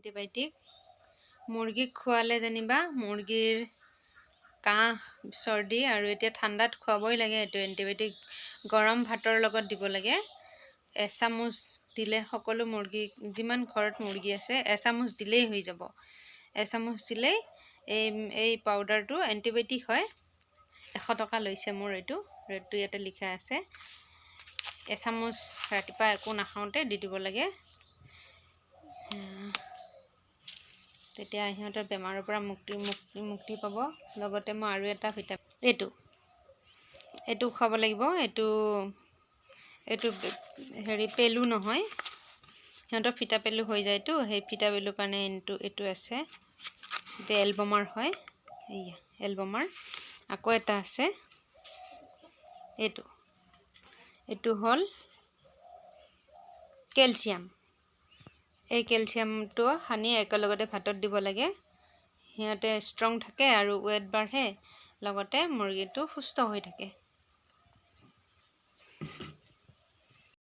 Antibiotic মুৰ্গীক খোৱালে যেনিবা মুৰ্গীৰ কাহ চৰ্দি আৰু এতিয়া ঠাণ্ডাত খুৱাবই লাগে। এইটো এণ্টিবায়'টিক গৰম ভাতৰ লগত দিব লাগে। এচামুচ দিলে সকলো মুৰ্গী যিমান ঘৰত মুৰ্গী আছে এচামুচ দিলেই হৈ যাব। এচামুচ দিলেই এই পাউডাৰটো এণ্টিবায়'টিক হয়। 100 টকা লৈছে মোৰ এইটো ৰেটটো ইয়াতে লিখা আছে। এচামুচ ৰাতিপুৱা একো নাখাওঁতে দি দিব লাগে। তেতিয়া সিহঁতৰ বেমাৰৰ পৰা মুক্তি পাব। লগতে মই আৰু এটা ভিটামিন এইটো খাব লাগিব। এইটো হেৰি পেলু নহয়, সিহঁতৰ ফিটা পেলু হৈ যায়তো, সেই ফিটা পেলুৰ কাৰণে এইটো আছে। এইটো এলবমাৰ হয়, এইয়া এলবমাৰ। আকৌ এটা আছে, এইটো হ'ল কেলছিয়াম। এই কেলছিয়ামটো সানি একেলগতে ভাতত দিব লাগে। সিহঁতে ষ্ট্ৰং থাকে আৰু ৱেট বাঢ়ে, লগতে মুৰ্গীটো সুস্থ হৈ থাকে।